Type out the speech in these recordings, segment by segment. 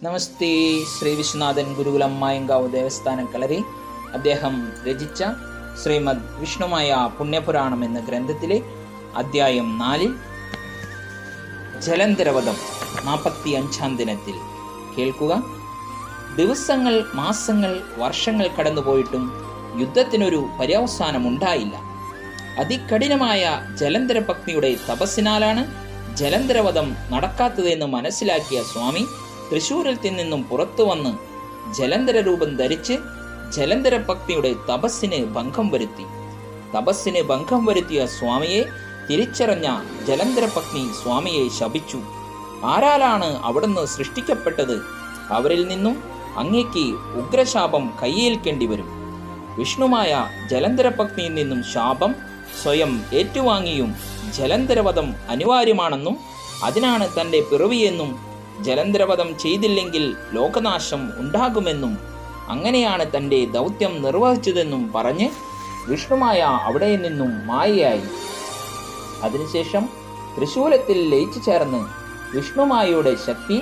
നമസ്തേ. ശ്രീ വിശ്വനാഥൻ ഗുരുകുലം മായങ്കാവ് ദേവസ്ഥാനം കളരി അദ്ദേഹം രചിച്ച ശ്രീമദ് വിഷ്ണുമായ പുണ്യപുരാണം എന്ന ഗ്രന്ഥത്തിലെ അധ്യായം 4 ജലന്ധരവധം 45 ദിനത്തിൽ കേൾക്കുക. ദിവസങ്ങൾ, മാസങ്ങൾ, വർഷങ്ങൾ കടന്നുപോയിട്ടും യുദ്ധത്തിനൊരു പര്യവസാനം ഉണ്ടായില്ല. അതികഠിനമായ ജലന്ധര പത്നിയുടെ തപസ്സിനാലാണ് ജലന്ധരവധം നടക്കാത്തതെന്ന് മനസ്സിലാക്കിയ സ്വാമി തൃശൂരിൽ നിന്നും പുറത്തു വന്ന് ജലന്ധര രൂപം ധരിച്ച് ജലന്ധര പത്നിയുടെ തപസ്സിന് ഭംഗം വരുത്തി. തപസ്സിന് ഭംഗം വരുത്തിയ സ്വാമിയെ തിരിച്ചറിഞ്ഞ ജലന്ധര പത്നി സ്വാമിയെ ശപിച്ചു. ആരാലാണ് അവിടുന്ന് സൃഷ്ടിക്കപ്പെട്ടത്? അവരിൽ നിന്നും അങ്ങേക്ക് ഉഗ്രശാപം കയ്യേൽക്കേണ്ടി വരും. വിഷ്ണുമായ ജലന്ധര പത്നിയിൽ നിന്നും ശാപം സ്വയം ഏറ്റുവാങ്ങിയും ജലന്ധരവധം അനിവാര്യമാണെന്നും അതിനാണ് തൻ്റെ പിറവിയെന്നും ജലന്ധരവധം ചെയ്തില്ലെങ്കിൽ ലോകനാശം ഉണ്ടാകുമെന്നും അങ്ങനെയാണ് തൻ്റെ ദൗത്യം നിർവഹിച്ചതെന്നും പറഞ്ഞ് വിഷ്ണുമായ അവിടെ നിന്നും മായയായി. അതിനുശേഷം തൃശൂലത്തിൽ ലയിച്ചു ചേർന്ന് വിഷ്ണുമായയുടെ ശക്തി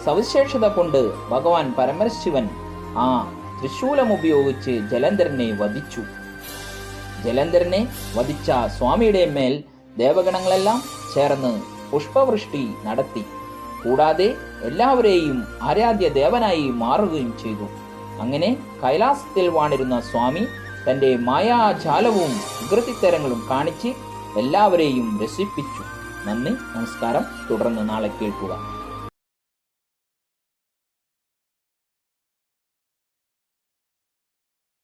സവിശേഷത കൊണ്ട് ഭഗവാൻ പരമശിവൻ ആ തൃശൂലം ഉപയോഗിച്ച് ജലന്ധരനെ വധിച്ചു. ജലന്ധരനെ വധിച്ച സ്വാമിയുടെ മേൽ ദേവഗണങ്ങളെല്ലാം ചേർന്ന് പുഷ്പവൃഷ്ടി നടത്തി. കൂടാതെ എല്ലാവരെയും ആരാധ്യ ദേവനായി മാറുകയും ചെയ്തു. അങ്ങനെ കൈലാസത്തിൽ വാണിരുന്ന സ്വാമി തൻ്റെ മായാജാലവും വികൃതിത്തരങ്ങളും കാണിച്ച് എല്ലാവരെയും രസിപ്പിച്ചു. നന്ദി, നമസ്കാരം. തുടർന്ന് നാളെ കേൾക്കുക.